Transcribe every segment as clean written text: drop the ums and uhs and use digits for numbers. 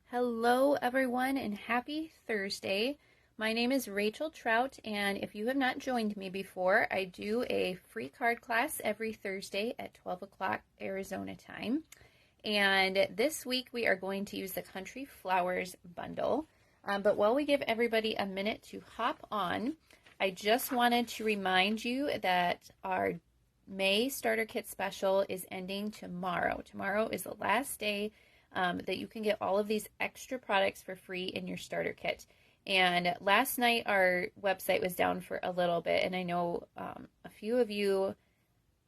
Hello, everyone, and happy Thursday. My name is Rachel Trout, and if you have not joined me before, I do a free card class every Thursday at 12 o'clock Arizona time. And this week we are going to use the Country Flowers bundle. But while we give everybody a minute to hop on, I just wanted to remind you that our May starter kit special is ending tomorrow. Tomorrow is the last day that you can get all of these extra products for free in your starter kit. And last night our website was down for a little bit, and I know a few of you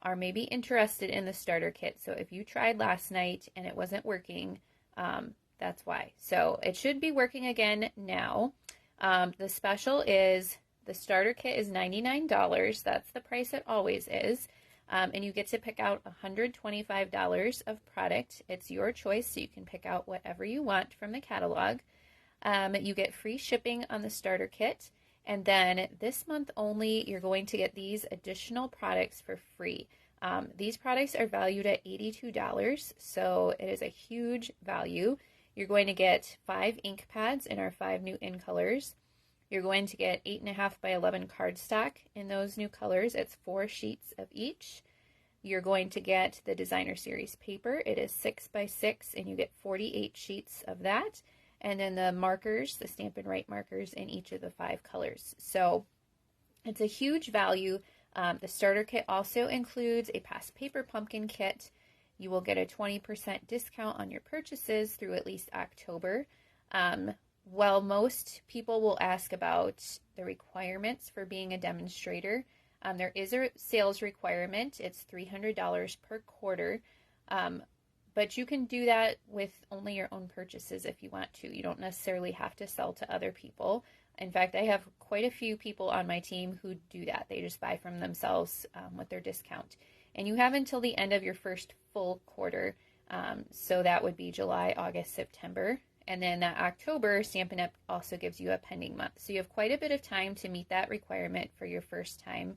are maybe interested in the starter kit. So if you tried last night and it wasn't working, that's why. So it should be working again now. The special is the starter kit is $99. That's the price it always is. And you get to pick out $125 of product. It's your choice, so you can pick out whatever you want from the catalog. You get free shipping on the starter kit. And then this month only, you're going to get these additional products for free. These products are valued at $82, so it is a huge value. You're going to get 5 ink pads in our 5 new in colors. You're going to get 8.5 by 11 cardstock in those new colors. It's 4 sheets of each. You're going to get the Designer Series paper. It is 6 by 6, and you get 48 sheets of that. And then the markers, the Stampin' Up markers in each of the 5 colors. So it's a huge value. The starter kit also includes a past paper pumpkin kit. You will get a 20% discount on your purchases through at least October. Well, most people will ask about the requirements for being a demonstrator. There is a sales requirement. It's $300 per quarter, but you can do that with only your own purchases if you want to. You don't necessarily have to sell to other people. In fact, I have quite a few people on my team who do that. They just buy from themselves with their discount. And you have until the end of your first full quarter, so that would be July, August, September. And then October, Stampin' Up! Also gives you a pending month. So you have quite a bit of time to meet that requirement for your first time.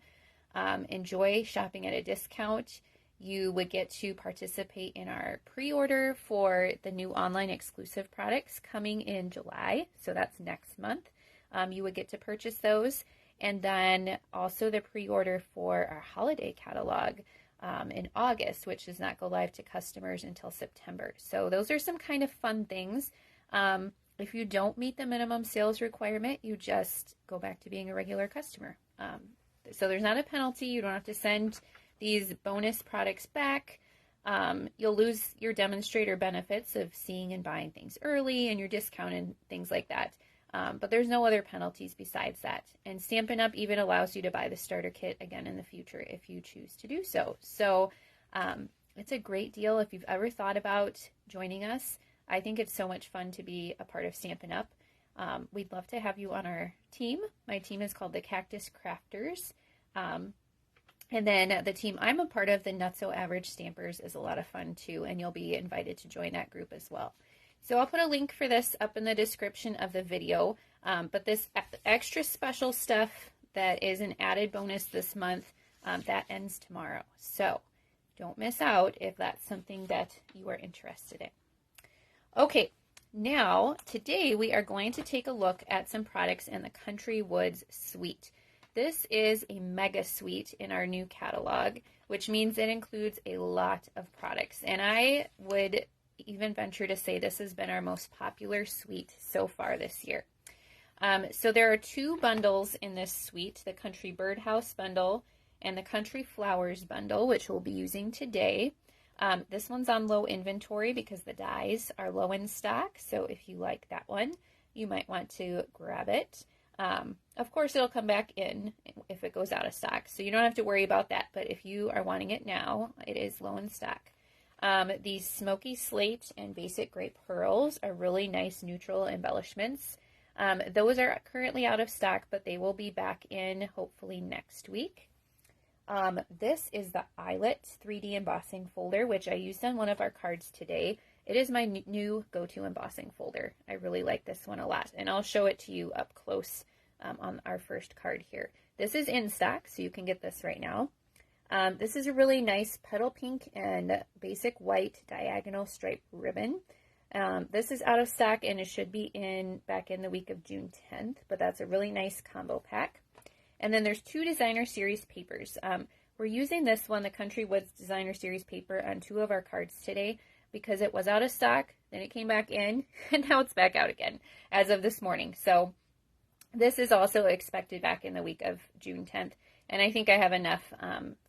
Enjoy shopping at a discount. You would get to participate in our pre-order for the new online exclusive products coming in July. So that's next month. You would get to purchase those. And then also the pre-order for our holiday catalog in August, which does not go live to customers until September. So those are some kind of fun things. If you don't meet the minimum sales requirement, you just go back to being a regular customer. So there's not a penalty. You don't have to send these bonus products back. You'll lose your demonstrator benefits of seeing and buying things early and your discount and things like that. But there's no other penalties besides that. And Stampin' Up! Even allows you to buy the starter kit again in the future if you choose to do so. So it's a great deal if you've ever thought about joining us. I think it's so much fun to be a part of Stampin' Up! We'd love to have you on our team. My team is called the Cactus Crafters. And then the team I'm a part of, the Not So Average Stampers, is a lot of fun too, and you'll be invited to join that group as well. So I'll put a link for this up in the description of the video, but this extra special stuff that is an added bonus this month, that ends tomorrow. So don't miss out if that's something that you are interested in. Okay, now today we are going to take a look at some products in the Country Woods suite. This is a mega suite in our new catalog, which means it includes a lot of products. And I would even venture to say this has been our most popular suite so far this year. So there are 2 bundles in this suite, the Country Birdhouse bundle and the Country Flowers bundle, which we'll be using today. This one's on low inventory because the dies are low in stock. So if you like that one, you might want to grab it. Of course, it'll come back in if it goes out of stock, so you don't have to worry about that. But if you are wanting it now, it is low in stock. These Smoky Slate and Basic Grape Pearls are really nice neutral embellishments. Those are currently out of stock, but they will be back in hopefully next week. This is the Eyelet 3D embossing folder, which I used on one of our cards today. It is my new go-to embossing folder. I really like this one a lot, and I'll show it to you up close on our first card here. This is in stock, so you can get this right now. This is a really nice petal pink and basic white diagonal stripe ribbon. This is out of stock and it should be back in the week of June 10th, but that's a really nice combo pack. And then there's 2 designer series papers. We're using this one, the Country Woods designer series paper, on 2 of our cards today because it was out of stock, then it came back in, and now it's back out again as of this morning. So this is also expected back in the week of June 10th. And I think I have enough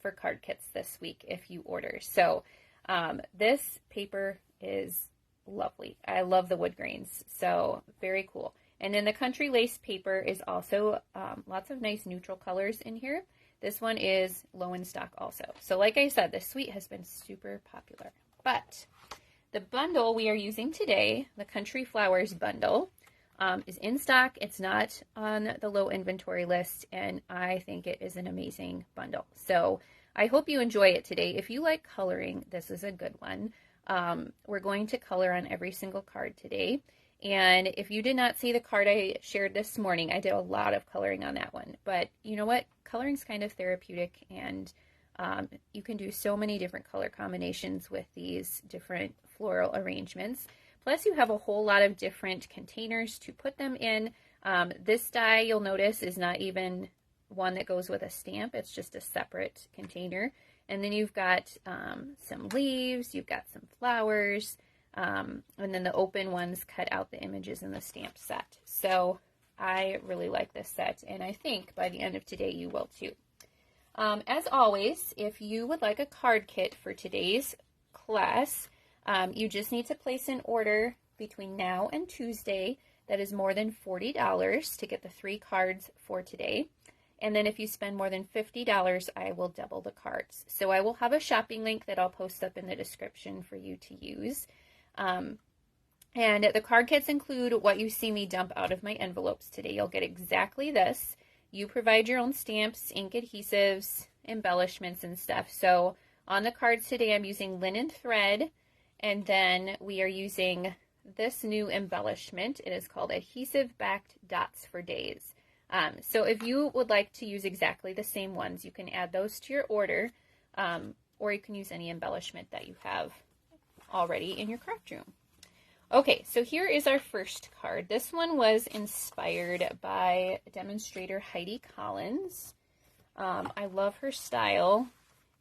for card kits this week if you order. So this paper is lovely. I love the wood grains. So very cool. And then the Country Lace paper is also lots of nice neutral colors in here. This one is low in stock also. So like I said, this suite has been super popular. But the bundle we are using today, the Country Flowers bundle, is in stock. It's not on the low inventory list, and I think it is an amazing bundle. So I hope you enjoy it today. If you like coloring, this is a good one. We're going to color on every single card today. And if you did not see the card I shared this morning, I did a lot of coloring on that one. But you know what? Coloring's kind of therapeutic, and you can do so many different color combinations with these different floral arrangements. Plus, you have a whole lot of different containers to put them in. This die, you'll notice, is not even one that goes with a stamp. It's just a separate container. And then you've got some leaves, you've got some flowers, and then the open ones cut out the images in the stamp set. So I really like this set, and I think by the end of today you will too. As always, if you would like a card kit for today's class, you just need to place an order between now and Tuesday that is more than $40 to get the 3 cards for today. And then if you spend more than $50, I will double the cards. So I will have a shopping link that I'll post up in the description for you to use. And the card kits include what you see me dump out of my envelopes today. You'll get exactly this. You provide your own stamps, ink adhesives, embellishments, and stuff. So on the cards today, I'm using linen thread, and then we are using this new embellishment. It is called Adhesive Backed Dots for Days. So if you would like to use exactly the same ones, you can add those to your order, or you can use any embellishment that you have already in your craft room. Okay, so here is our first card. This one was inspired by demonstrator Heidi Collins. I love her style,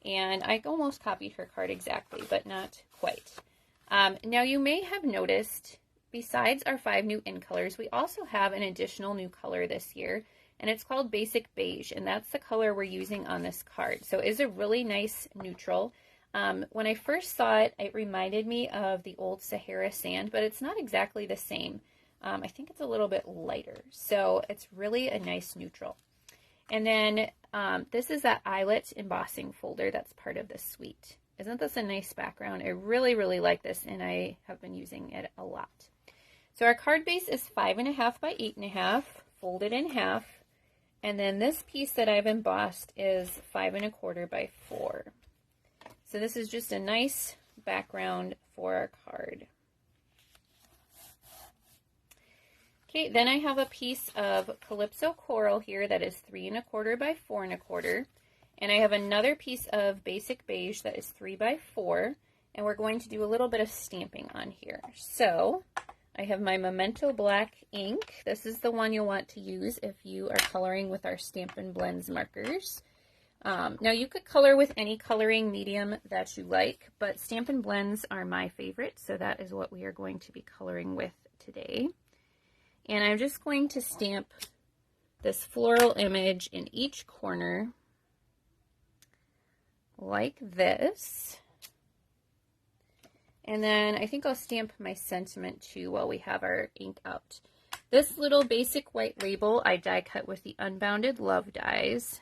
and I almost copied her card exactly, but not quite. Now you may have noticed, besides our 5 new in colors, we also have an additional new color this year, and it's called Basic Beige, and that's the color we're using on this card. So it's a really nice neutral. When I first saw it, it reminded me of the old Sahara sand, but it's not exactly the same. I think it's a little bit lighter, so it's really a nice neutral. And then this is that eyelet embossing folder that's part of this suite. Isn't this a nice background? I really, really like this, and I have been using it a lot. So our card base is 5.5 by 8.5, folded in half, and then this piece that I've embossed is 5.25 by 4. So this is just a nice background for our card. Okay, then I have a piece of Calypso Coral here that is 3.25 by 4.25. And I have another piece of Basic Beige that is 3 by 4. And we're going to do a little bit of stamping on here. So I have my Memento Black ink. This is the one you'll want to use if you are coloring with our Stampin' Blends markers. Now you could color with any coloring medium that you like, but Stampin' Blends are my favorite, so that is what we are going to be coloring with today. And I'm just going to stamp this floral image in each corner like this. And then I think I'll stamp my sentiment too while we have our ink out. This little basic white label I die cut with the Unbounded Love dies.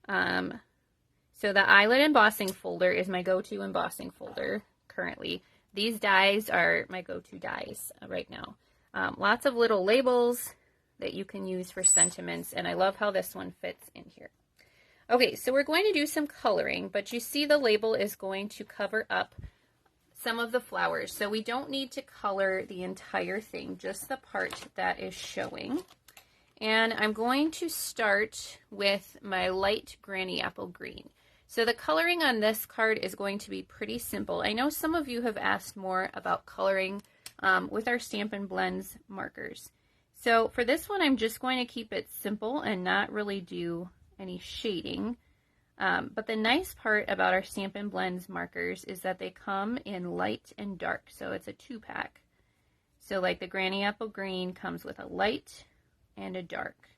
So the eyelet embossing folder is my go-to embossing folder currently. These dies are my go-to dies right now. Lots of little labels that you can use for sentiments, and I love how this one fits in here. Okay, so we're going to do some coloring, but you see the label is going to cover up some of the flowers. So we don't need to color the entire thing, just the part that is showing. And I'm going to start with my light Granny Apple Green. So the coloring on this card is going to be pretty simple. I know some of you have asked more about coloring with our Stampin' Blends markers. So for this one, I'm just going to keep it simple and not really do any shading. But the nice part about our Stampin' Blends markers is that they come in light and dark, so it's a 2-pack. So like the Granny Apple Green comes with a light and a dark.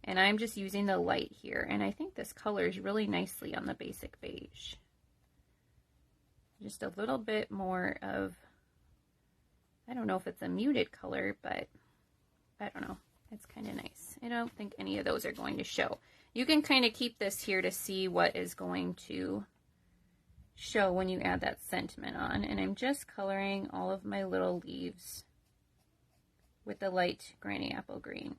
And I'm just using the light here, and I think this colors really nicely on the basic beige. Just a little bit more of, I don't know if it's a muted color, but I don't know. It's kind of nice. I don't think any of those are going to show. You can kind of keep this here to see what is going to show when you add that sentiment on. And I'm just coloring all of my little leaves with the light Granny Apple Green.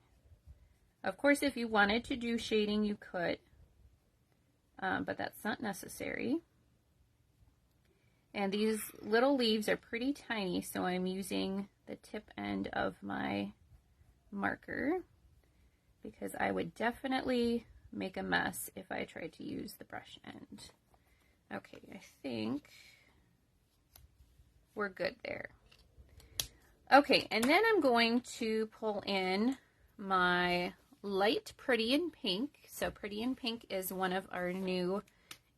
Of course, if you wanted to do shading, you could, but that's not necessary. And these little leaves are pretty tiny, so I'm using the tip end of my marker because I would definitely make a mess if I tried to use the brush end. Okay, I think we're good there. Okay, and then I'm going to pull in my light Pretty in Pink. So Pretty in Pink is one of our new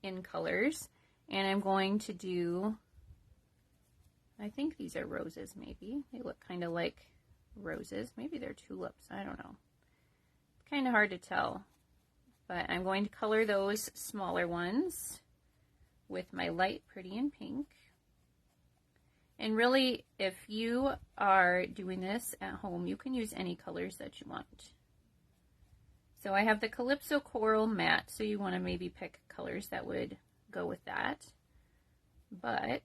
in colors. And I'm going to do, I think these are roses maybe. They look kind of like roses. Maybe they're tulips. I don't know. It's kind of hard to tell. But I'm going to color those smaller ones with my light Pretty in Pink. And really, if you are doing this at home, you can use any colors that you want. So I have the Calypso Coral Matte, so you want to maybe pick colors that would go with that. But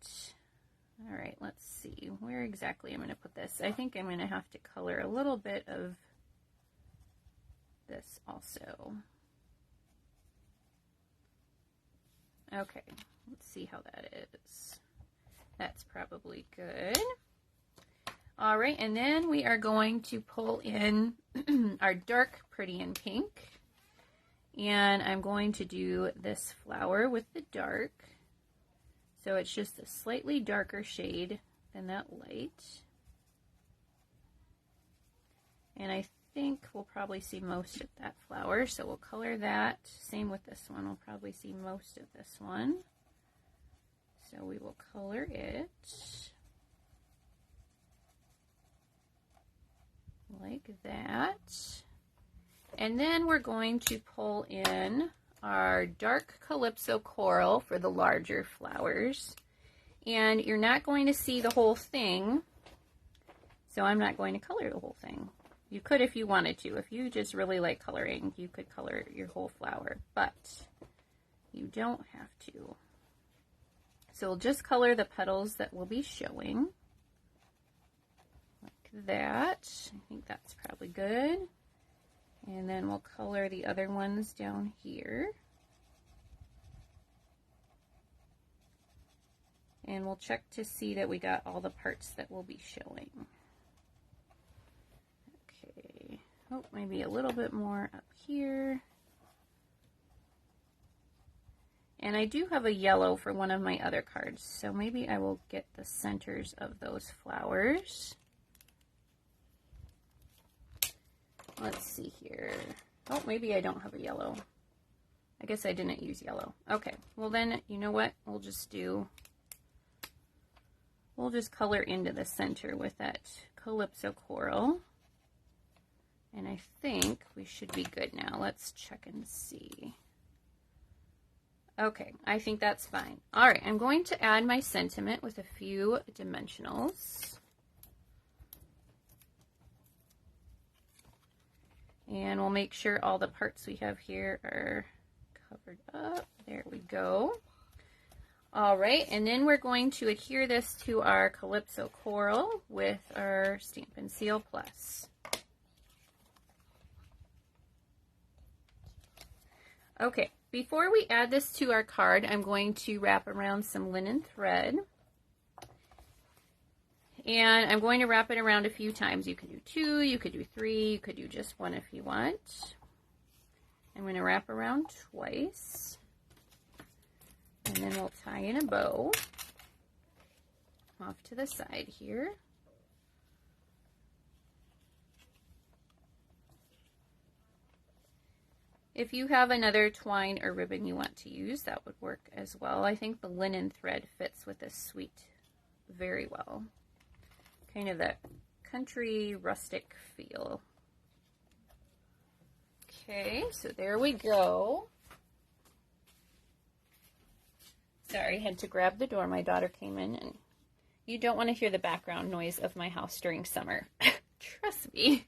all right, let's see where exactly I'm going to put this. I think I'm going to have to color a little bit of this also. Okay, let's see how that is. That's probably good. All right, and then we are going to pull in our dark Pretty in Pink. And I'm going to do this flower with the dark. So it's just a slightly darker shade than that light. And I think we'll probably see most of that flower. So we'll color that. Same with this one. We'll probably see most of this one. So we will color it like that. And then we're going to pull in our dark Calypso Coral for the larger flowers. And you're not going to see the whole thing, so I'm not going to color the whole thing. You could if you wanted to. If you just really like coloring, you could color your whole flower, but you don't have to. So we'll just color the petals that will be showing. Like that. I think that's probably good. And then we'll color the other ones down here. And we'll check to see that we got all the parts that will be showing. Okay. Oh, maybe a little bit more up here. And I do have a yellow for one of my other cards, so maybe I will get the centers of those flowers. Let's see here. Oh, maybe I don't have a yellow. I guess I didn't use yellow. Okay, well then, you know what? We'll just color into the center with that Calypso Coral. And I think we should be good now. Let's check and see. Okay, I think that's fine. All right, I'm going to add my sentiment with a few dimensionals. And we'll make sure all the parts we have here are covered up. There we go. All right, and then we're going to adhere this to our Calypso Coral with our Stampin' Seal Plus. Okay, before we add this to our card, I'm going to wrap around some linen thread. And I'm going to wrap it around a few times. You could do 2, you could do 3, you could do just 1 if you want. I'm going to wrap around twice. And then we'll tie in a bow off to the side here. If you have another twine or ribbon you want to use, that would work as well. I think the linen thread fits with this suite very well. Kind of that country rustic feel. Okay, so there we go. Sorry, I had to grab the door. My daughter came in, and you don't want to hear the background noise of my house during summer. Trust me.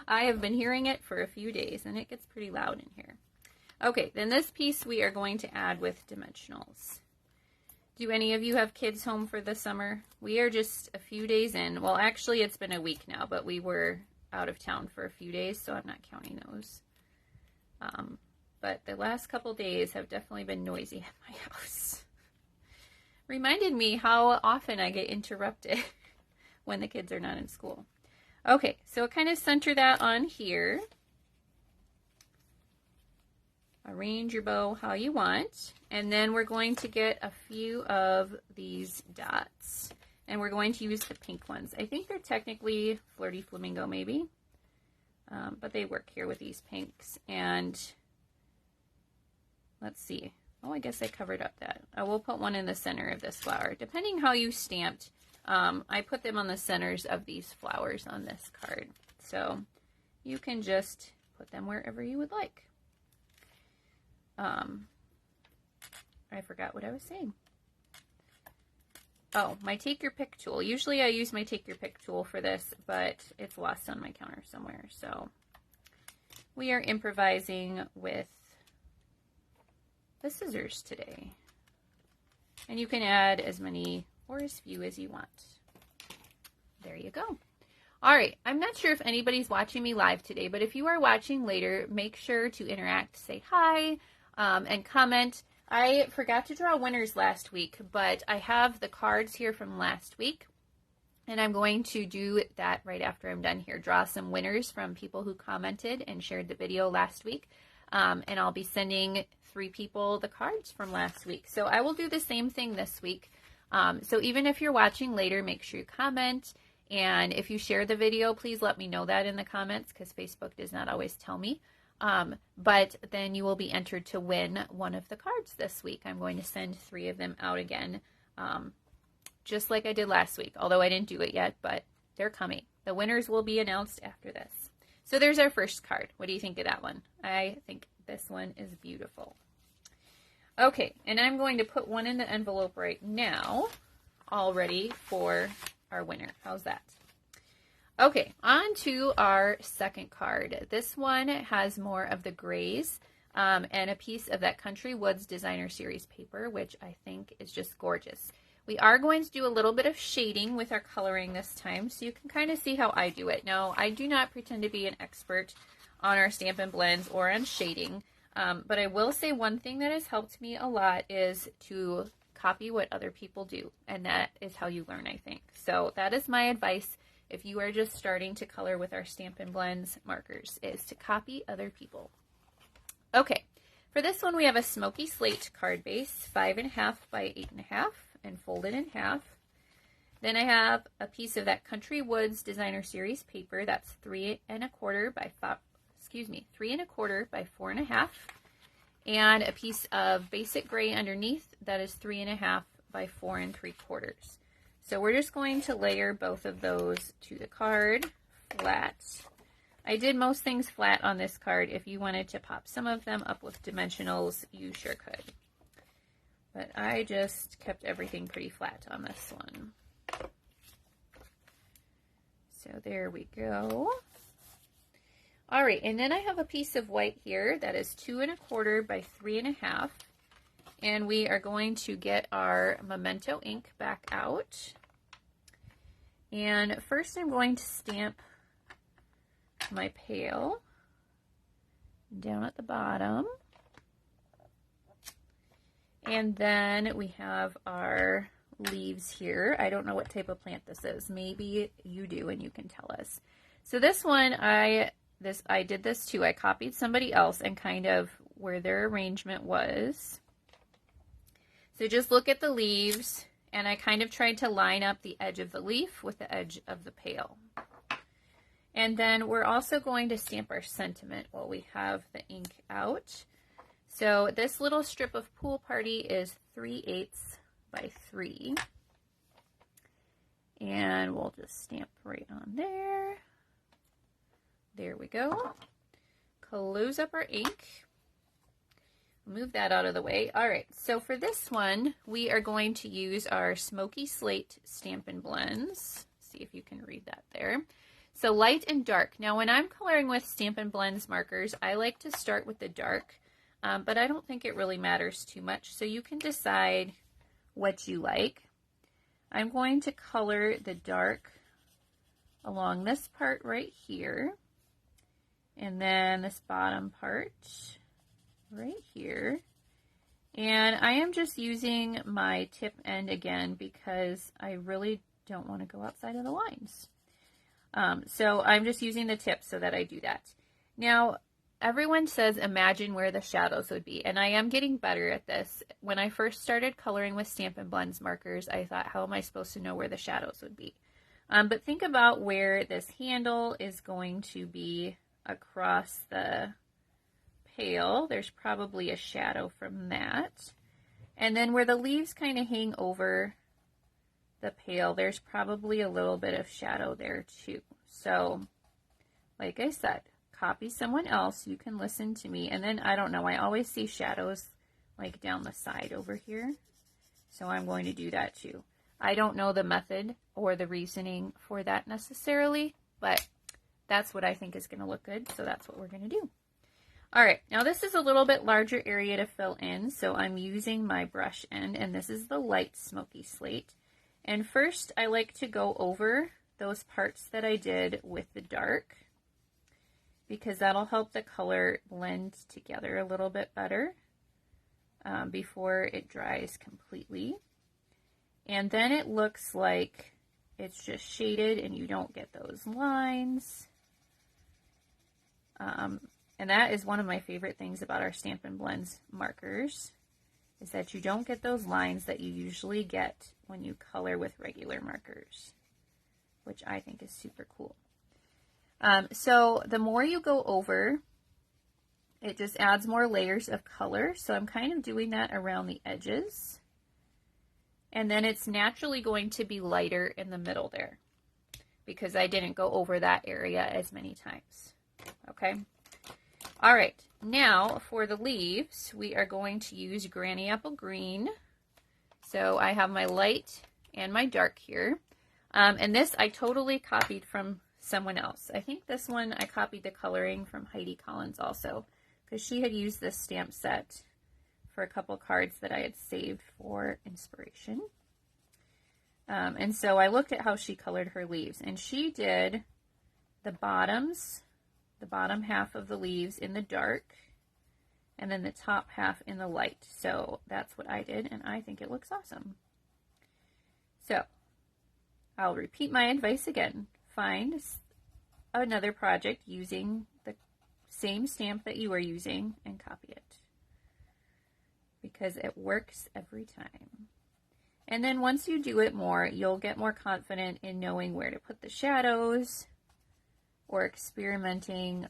I have been hearing it for a few days, and it gets pretty loud in here. Okay, then this piece we are going to add with dimensionals. Do any of you have kids home for the summer? We are just a few days in. Well, actually, it's been a week now, but we were out of town for a few days, so I'm not counting those. But the last couple days have definitely been noisy at my house. Reminded me how often I get interrupted when the kids are not in school. Okay, so kind of center that on here. Arrange your bow how you want. And then we're going to get a few of these dots. And we're going to use the pink ones. I think they're technically Flirty Flamingo maybe. But they work here with these pinks. And let's see. Oh, I guess I covered up that. I will put one in the center of this flower. Depending how you stamped, I put them on the centers of these flowers on this card. So you can just put them wherever you would like. I forgot what I was saying. Oh, my Take Your Pick tool. Usually I use my Take Your Pick tool for this, but it's lost on my counter somewhere. So we are improvising with the scissors today. And you can add as many or as few as you want. There you go. All right, I'm not sure if anybody's watching me live today, but if you are watching later, make sure to interact, say hi, and comment. I forgot to draw winners last week, but I have the cards here from last week, and I'm going to do that right after I'm done here. Draw some winners from people who commented and shared the video last week, and I'll be sending 3 people the cards from last week. So I will do the same thing this week. So even if you're watching later, make sure you comment, and if you share the video, please let me know that in the comments, because Facebook does not always tell me. But then you will be entered to win one of the cards this week. I'm going to send 3 of them out again, just like I did last week, although I didn't do it yet, but they're coming. The winners will be announced after this. So there's our first card. What do you think of that one? I think this one is beautiful. Okay, and I'm going to put one in the envelope right now, all ready for our winner. How's that? Okay, on to our second card. This one has more of the grays and a piece of that Country Woods Designer Series paper, which I think is just gorgeous. We are going to do a little bit of shading with our coloring this time, so you can kind of see how I do it. Now, I do not pretend to be an expert on our Stampin' Blends or on shading, but I will say one thing that has helped me a lot is to copy what other people do, and that is how you learn, I think. So that is my advice. If you are just starting to color with our Stampin' Blends markers, is to copy other people. Okay, for this one we have a smoky slate card base, 5.5 by 8.5, and folded in half. Then I have a piece of that Country Woods Designer Series paper, that's 3.25 by 3.25 by 4.5, and a piece of basic gray underneath that is 3.5 by 4.75. So we're just going to layer both of those to the card flat. I did most things flat on this card. If you wanted to pop some of them up with dimensionals, you sure could. But I just kept everything pretty flat on this one. So there we go. All right, and then I have a piece of white here that is 2.25 by 3.5. And we are going to get our Memento ink back out. And first I'm going to stamp my pail down at the bottom. And then we have our leaves here. I don't know what type of plant this is. Maybe you do and you can tell us. So this one, I did this too. I copied somebody else and kind of where their arrangement was. So just look at the leaves, and I kind of tried to line up the edge of the leaf with the edge of the pail. And then we're also going to stamp our sentiment while we have the ink out. So this little strip of Pool Party is 3/8 by 3. And we'll just stamp right on there. There we go. Close up our ink. Move that out of the way. All right, so for this one, we are going to use our Smoky Slate Stampin' Blends. See if you can read that there. So light and dark. Now when I'm coloring with Stampin' Blends markers, I like to start with the dark, but I don't think it really matters too much, so you can decide what you like. I'm going to color the dark along this part right here, and then this bottom part right here. And I am just using my tip end again because I really don't want to go outside of the lines. So I'm just using the tip so that I do that. Now, everyone says imagine where the shadows would be, and I am getting better at this. When I first started coloring with Stampin' Blends markers, I thought, how am I supposed to know where the shadows would be? But think about where this handle is going to be across the pail. There's probably a shadow from that. And then where the leaves kind of hang over the pail, there's probably a little bit of shadow there too. So, like I said, copy someone else, you can listen to me, and then I don't know, I always see shadows like down the side over here, so I'm going to do that too. I don't know the method or the reasoning for that necessarily, but that's what I think is going to look good, so that's what we're going to do. All right, now this is a little bit larger area to fill in, so I'm using my brush end, and this is the light Smoky Slate. And first, I like to go over those parts that I did with the dark, because that'll help the color blend together a little bit better before it dries completely. And then it looks like it's just shaded and you don't get those lines. And that is one of my favorite things about our Stampin' Blends markers, is that you don't get those lines that you usually get when you color with regular markers, which I think is super cool. So the more you go over, it just adds more layers of color. So I'm kind of doing that around the edges. And then it's naturally going to be lighter in the middle there because I didn't go over that area as many times. Okay. All right. Now for the leaves, we are going to use Granny Apple Green. So I have my light and my dark here. And this I totally copied from someone else. I think this one I copied the coloring from Heidi Collins also, because she had used this stamp set for a couple cards that I had saved for inspiration. And so I looked at how she colored her leaves, and she did the bottoms, the bottom half of the leaves in the dark, and then the top half in the light. So that's what I did, and I think it looks awesome. So I'll repeat my advice again. Find another project using the same stamp that you are using and copy it, because it works every time. And then once you do it more, you'll get more confident in knowing where to put the shadows or experimenting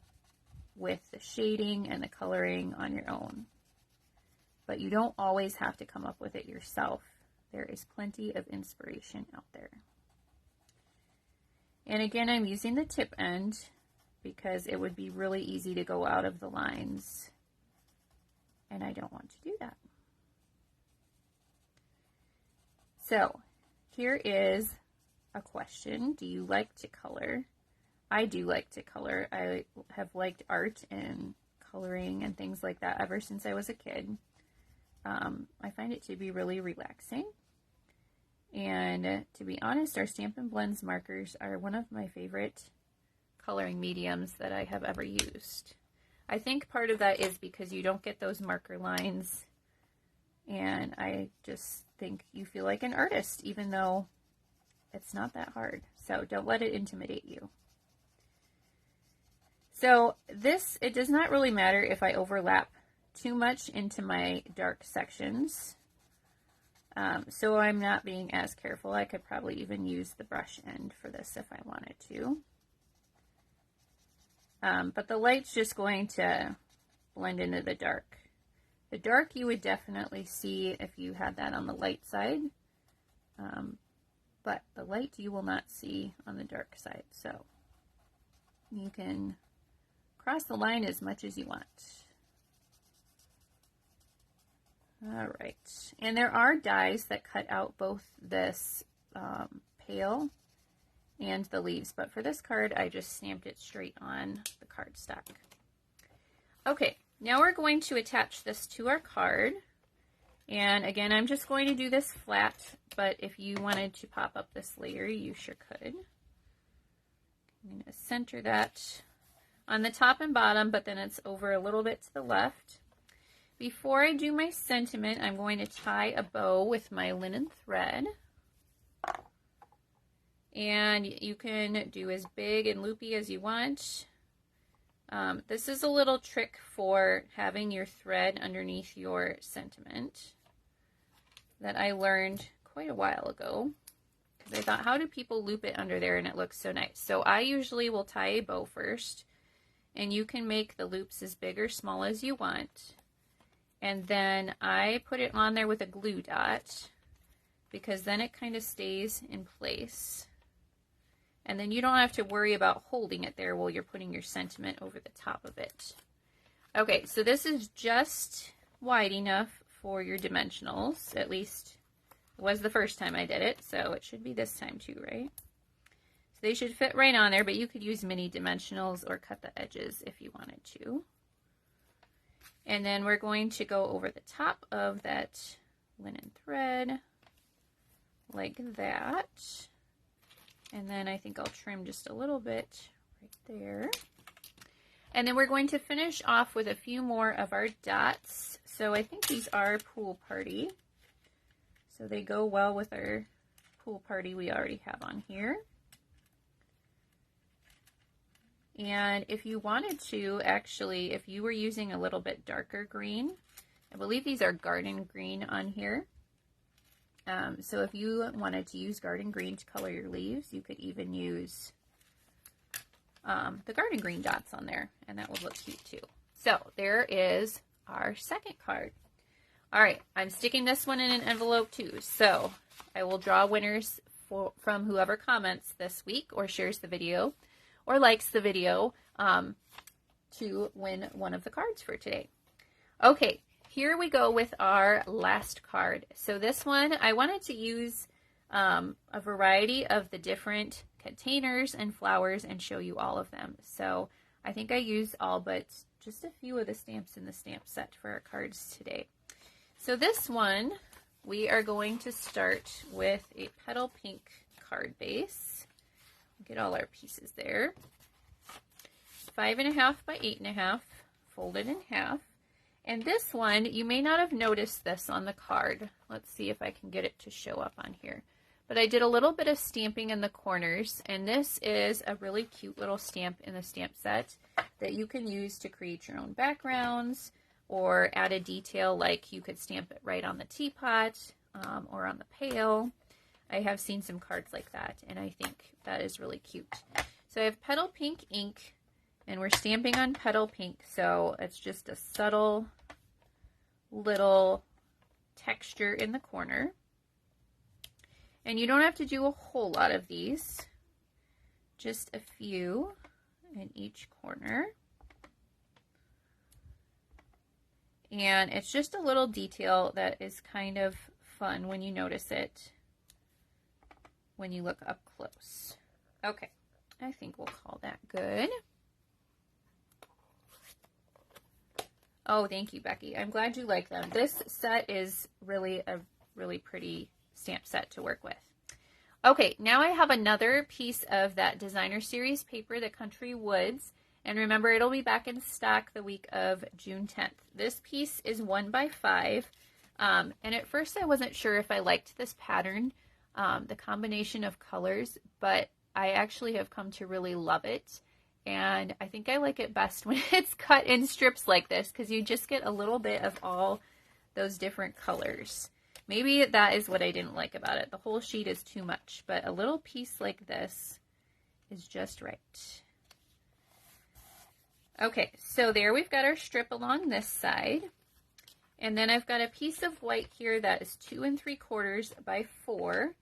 with the shading and the coloring on your own. But you don't always have to come up with it yourself. There is plenty of inspiration out there. And again, I'm using the tip end because it would be really easy to go out of the lines, and I don't want to do that. So here is a question. Do you like to color? I do like to color. I have liked art and coloring and things like that ever since I was a kid. I find it to be really relaxing. And to be honest, our Stampin' Blends markers are one of my favorite coloring mediums that I have ever used. I think part of that is because you don't get those marker lines, and I just think you feel like an artist, even though it's not that hard. So don't let it intimidate you. So this, it does not really matter if I overlap too much into my dark sections. So I'm not being as careful. I could probably even use the brush end for this if I wanted to. but the light's just going to blend into the dark. The dark you would definitely see if you had that on the light side, but the light you will not see on the dark side. So you can cross the line as much as you want. All right, and there are dies that cut out both this pail and the leaves, but for this card I just stamped it straight on the cardstock. Okay, now we're going to attach this to our card, and again I'm just going to do this flat, but if you wanted to pop up this layer you sure could. I'm going to center that on the top and bottom, but then it's over a little bit to the left. Before I do my sentiment, I'm going to tie a bow with my linen thread. And you can do as big and loopy as you want. This is a little trick for having your thread underneath your sentiment that I learned quite a while ago. Because I thought, how do people loop it under there and it looks so nice? So I usually will tie a bow first. And you can make the loops as big or small as you want. And then I put it on there with a glue dot because then it kind of stays in place. And then you don't have to worry about holding it there while you're putting your sentiment over the top of it. Okay, so this is just wide enough for your dimensionals. At least it was the first time I did it, so it should be this time too, right? So they should fit right on there, but you could use mini dimensionals or cut the edges if you wanted to. And then we're going to go over the top of that linen thread like that. And then I think I'll trim just a little bit right there. And then we're going to finish off with a few more of our dots. So I think these are pool party. So they go well with our pool party we already have on here. And if you wanted to, actually, if you were using a little bit darker green, I believe these are garden green on here. So if you wanted to use garden green to color your leaves, you could even use the garden green dots on there, and that would look cute too. So there is our second card. All right, I'm sticking this one in an envelope too. So I will draw winners from whoever comments this week or shares the video or likes the video to win one of the cards for today. Okay, here we go with our last card. So this one, I wanted to use a variety of the different containers and flowers and show you all of them. So I think I used all but just a few of the stamps in the stamp set for our cards today. So this one, we are going to start with a petal pink card base. Get all our pieces there. 5.5 by 8.5, folded in half. And this one, you may not have noticed this on the card. Let's see if I can get it to show up on here. But I did a little bit of stamping in the corners, and this is a really cute little stamp in the stamp set that you can use to create your own backgrounds or add a detail, like you could stamp it right on the teapot or on the pail. I have seen some cards like that, and I think that is really cute. So I have petal pink ink, and we're stamping on petal pink, so it's just a subtle little texture in the corner. And you don't have to do a whole lot of these, just a few in each corner. And it's just a little detail that is kind of fun when you notice it when you look up close. Okay, I think we'll call that good. Oh, thank you, Becky. I'm glad you like them. This set is really a really pretty stamp set to work with. Okay, now I have another piece of that designer series paper, the Country Woods. And remember, it'll be back in stock the week of June 10th. This piece is 1 by 5. And at first I wasn't sure if I liked this pattern, the combination of colors, but I actually have come to really love it. And I think I like it best when it's cut in strips like this, because you just get a little bit of all those different colors. Maybe that is what I didn't like about it. The whole sheet is too much, but a little piece like this is just right. Okay, so there we've got our strip along this side. And then I've got a piece of white here that is 2 3/4 by 4.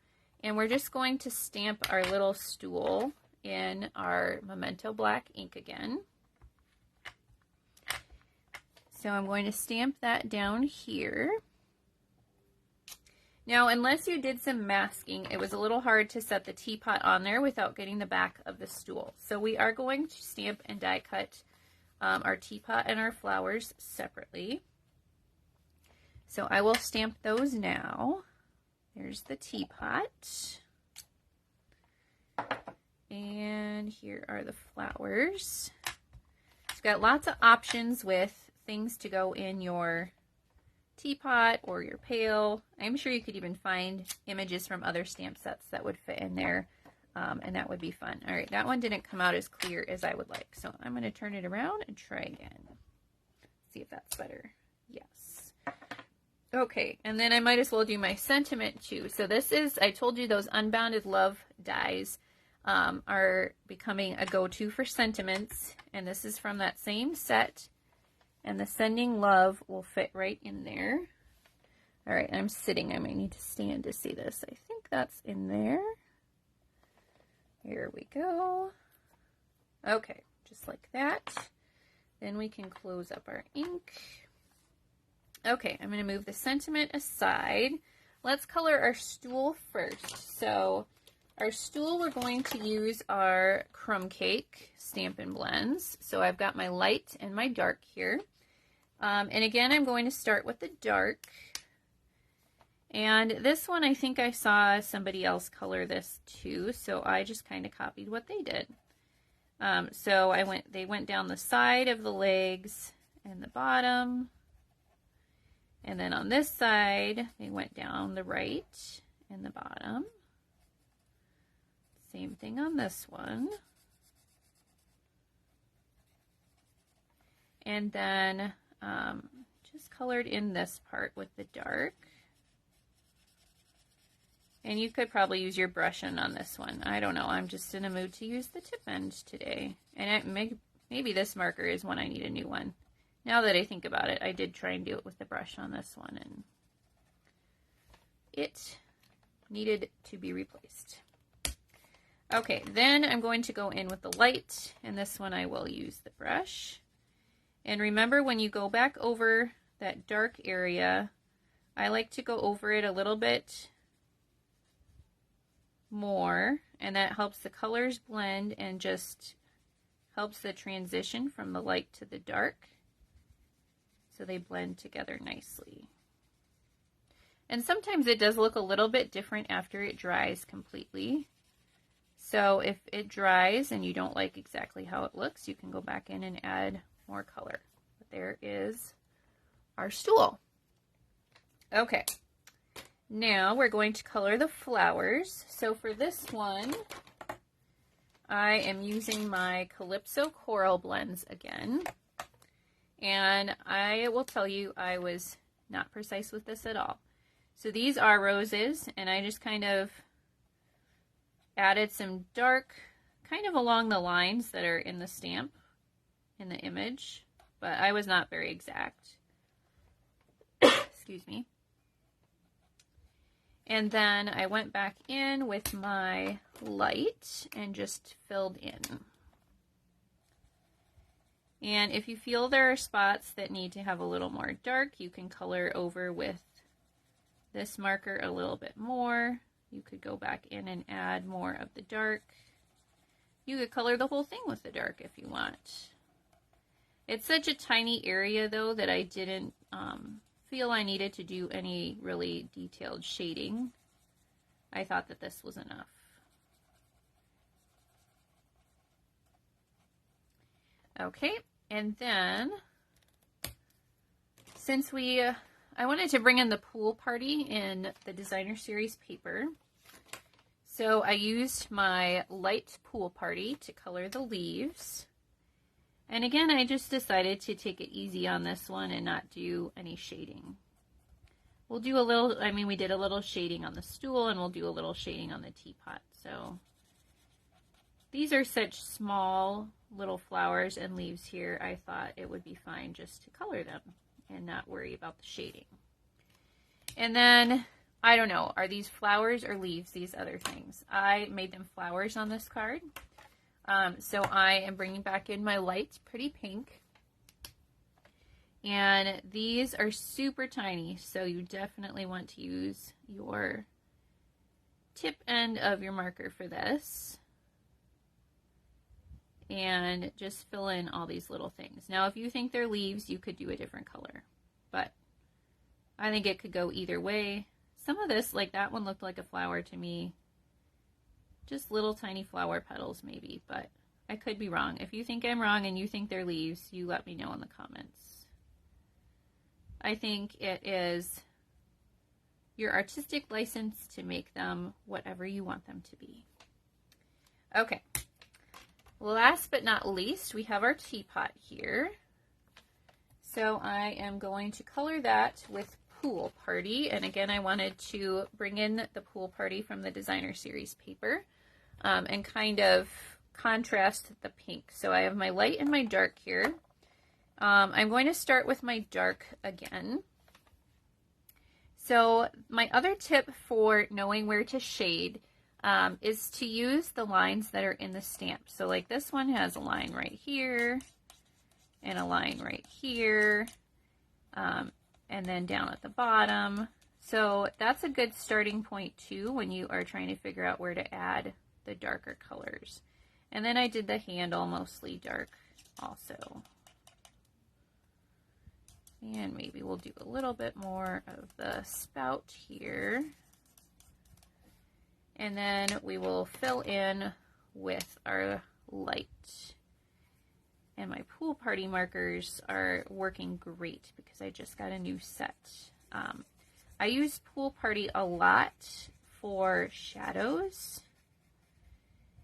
And we're just going to stamp our little stool in our Memento black ink again. So I'm going to stamp that down here. Now, unless you did some masking, it was a little hard to set the teapot on there without getting the back of the stool. So we are going to stamp and die cut our teapot and our flowers separately. So I will stamp those now. There's the teapot. And here are the flowers. It's got lots of options with things to go in your teapot or your pail. I'm sure you could even find images from other stamp sets that would fit in there, and that would be fun. All right, that one didn't come out as clear as I would like, so I'm going to turn it around and try again. See if that's better. Yes. Okay, and then I might as well do my sentiment too. So this is, I told you those Unbounded Love dies are becoming a go-to for sentiments, and this is from that same set, and the Sending Love will fit right in there. All right, I'm sitting. I might need to stand to see this. I think that's in there. Here we go. Okay, just like that. Then we can close up our ink. Okay, I'm going to move the sentiment aside. Let's color our stool first. So our stool, we're going to use our Crumb Cake Stampin' Blends. So I've got my light and my dark here. And again, I'm going to start with the dark. And this one, I think I saw somebody else color this too, so I just kind of copied what they did. So they went down the side of the legs and the bottom. And then on this side, they went down the right and the bottom. Same thing on this one. And then just colored in this part with the dark. And you could probably use your brush on this one. I don't know. I'm just in a mood to use the tip end today. And maybe this marker is when I need a new one. Now that I think about it, I did try and do it with the brush on this one, and it needed to be replaced. Okay, then I'm going to go in with the light, and this one I will use the brush. And remember, when you go back over that dark area, I like to go over it a little bit more, and that helps the colors blend and just helps the transition from the light to the dark, so they blend together nicely. And sometimes it does look a little bit different after it dries completely. So if it dries and you don't like exactly how it looks, you can go back in and add more color. But there is our stool. Okay, now we're going to color the flowers. So for this one, I am using my Calypso Coral Blends again. And I will tell you, I was not precise with this at all. So these are roses, and I just kind of added some dark, kind of along the lines that are in the stamp, in the image, but I was not very exact. Excuse me. And then I went back in with my light and just filled in. And if you feel there are spots that need to have a little more dark, you can color over with this marker a little bit more. You could go back in and add more of the dark. You could color the whole thing with the dark if you want. It's such a tiny area though that I didn't feel I needed to do any really detailed shading. I thought that this was enough. Okay, and then since I wanted to bring in the pool party in the designer series paper, so I used my light pool party to color the leaves. And again, I just decided to take it easy on this one and not do any shading. We'll do a little, we did a little shading on the stool, and we'll do a little shading on the teapot. So these are such small little flowers and leaves here, I thought it would be fine just to color them and not worry about the shading. And then, I don't know, are these flowers or leaves, these other things? I made them flowers on this card. So I am bringing back in my light pretty pink. And these are super tiny, so you definitely want to use your tip end of your marker for this. And just fill in all these little things. Now, if you think they're leaves, you could do a different color. But I think it could go either way. Some of this, like that one looked like a flower to me. Just little tiny flower petals maybe, but I could be wrong. If you think I'm wrong and you think they're leaves, you let me know in the comments. I think it is your artistic license to make them whatever you want them to be. Okay. Last but not least, we have our teapot here. So I am going to color that with Pool Party. And again, I wanted to bring in the Pool Party from the Designer Series paper and kind of contrast the pink. So I have my light and my dark here. I'm going to start with my dark again. So my other tip for knowing where to shade is to use the lines that are in the stamp. So like this one has a line right here and a line right here and then down at the bottom. So that's a good starting point too when you are trying to figure out where to add the darker colors. And then I did the handle mostly dark also. And maybe we'll do a little bit more of the spout here. And then we will fill in with our light. And my Pool Party markers are working great because I just got a new set. I use Pool Party a lot for shadows.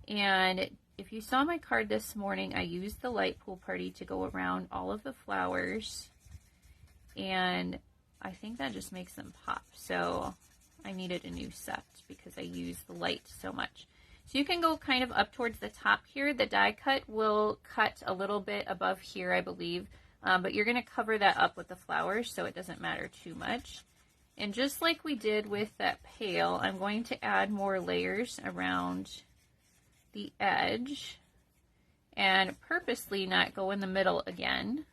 And if you saw my card this morning, I used the light Pool Party to go around all of the flowers. And I think that just makes them pop. So I needed a new set because I use the light so much. So you can go kind of up towards the top here. The die cut will cut a little bit above here, I believe. But you're going to cover that up with the flowers so it doesn't matter too much. And just like we did with that pail, I'm going to add more layers around the edge and purposely not go in the middle again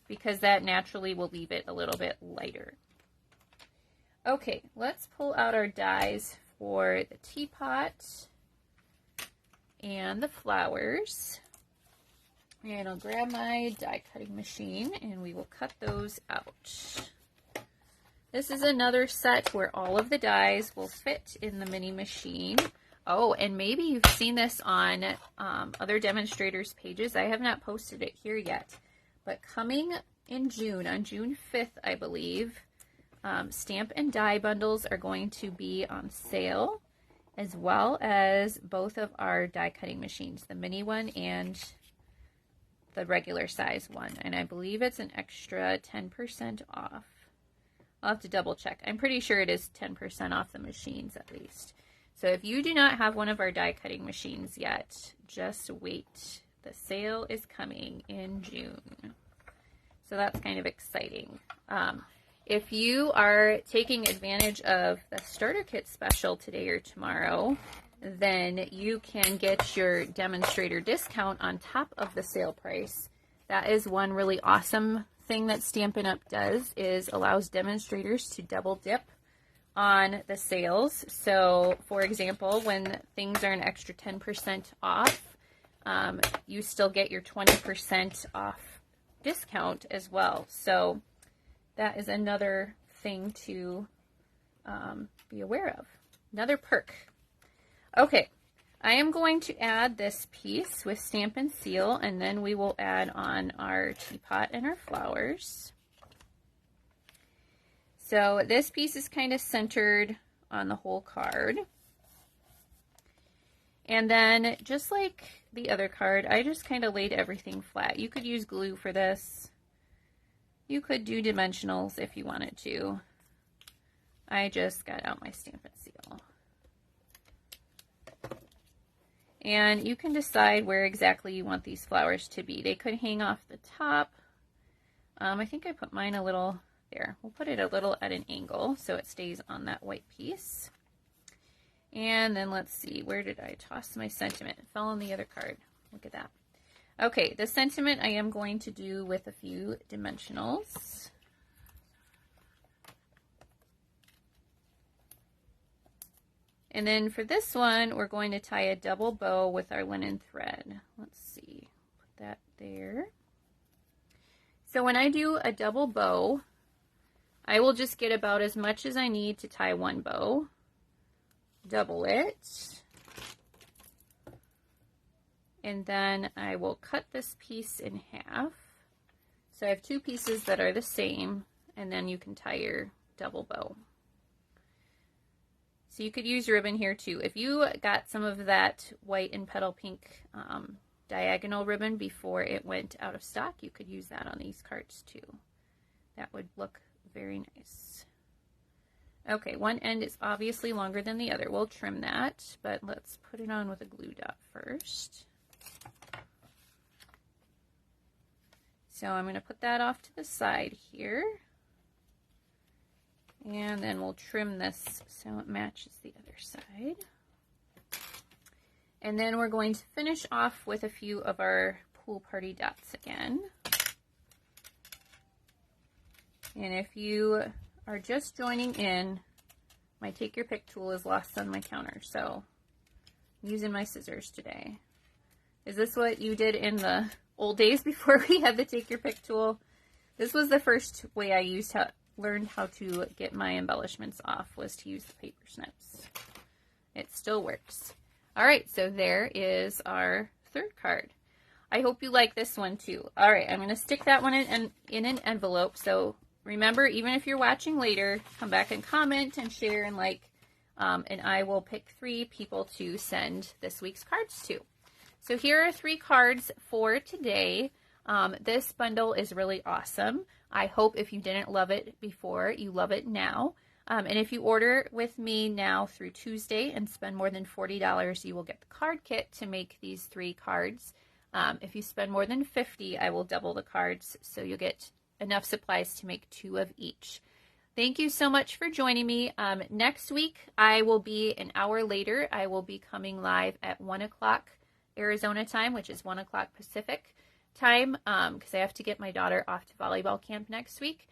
because that naturally will leave it a little bit lighter. Okay, let's pull out our dies for the teapot and the flowers. And I'll grab my die cutting machine and we will cut those out. This is another set where all of the dies will fit in the mini machine. Oh, and maybe you've seen this on other demonstrators' pages. I have not posted it here yet. But coming in June, on June 5th, I believe, stamp and die bundles are going to be on sale, as well as both of our die cutting machines, the mini one and the regular size one. And I believe it's an extra 10% off. I'll have to double check. I'm pretty sure it is 10% off the machines at least. So if you do not have one of our die cutting machines yet, just wait. The sale is coming in June. So that's kind of exciting. If you are taking advantage of the starter kit special today or tomorrow, then you can get your demonstrator discount on top of the sale price. That is one really awesome thing that Stampin' Up! Does, is allows demonstrators to double dip on the sales. So for example, when things are an extra 10% off, you still get your 20% off discount as well. So that is another thing to be aware of. Another perk. Okay, I am going to add this piece with Stamp and Seal, and then we will add on our teapot and our flowers. So this piece is kind of centered on the whole card. And then just like the other card, I just kind of laid everything flat. You could use glue for this. You could do dimensionals if you wanted to. I just got out my Stamp and Seal. And you can decide where exactly you want these flowers to be. They could hang off the top. I think I put mine a little there. We'll put it a little at an angle so it stays on that white piece. And then let's see, where did I toss my sentiment? It fell on the other card. Look at that. Okay, the sentiment I am going to do with a few dimensionals. And then for this one, we're going to tie a double bow with our linen thread. Let's see, put that there. So when I do a double bow, I will just get about as much as I need to tie one bow, double it, and then I will cut this piece in half. So I have two pieces that are the same, and then you can tie your double bow. So you could use ribbon here too. If you got some of that white and petal pink diagonal ribbon before it went out of stock, you could use that on these cards too. That would look very nice. Okay, one end is obviously longer than the other. We'll trim that, but let's put it on with a glue dot first. So I'm going to put that off to the side here. And then we'll trim this so it matches the other side. And then we're going to finish off with a few of our pool party dots again. And if you are just joining in, my take your pick tool is lost on my counter, so I'm using my scissors today. Is this what you did in the old days before we had the take your pick tool? This was the first way I learned how to get my embellishments off, was to use the paper snips. It still works. All right, so there is our third card. I hope you like this one too. All right, I'm going to stick that one in an envelope. So remember, even if you're watching later, come back and comment and share and like, and I will pick 3 people to send this week's cards to. So here are 3 cards for today. This bundle is really awesome. I hope if you didn't love it before, you love it now. And if you order with me now through Tuesday and spend more than $40, you will get the card kit to make these 3 cards. If you spend more than $50, I will double the cards, so you'll get enough supplies to make 2 of each. Thank you so much for joining me. Next week, I will be an hour later. I will be coming live at 1 o'clock Arizona time, which is 1 o'clock Pacific time, because I have to get my daughter off to volleyball camp next week.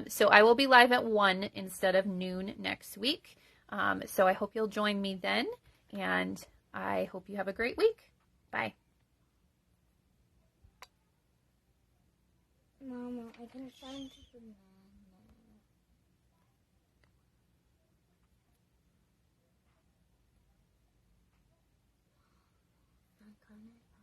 So I will be live at 1 instead of noon next week. So I hope you'll join me then, and I hope you have a great week. Bye. Mama, I can find banana. I can't.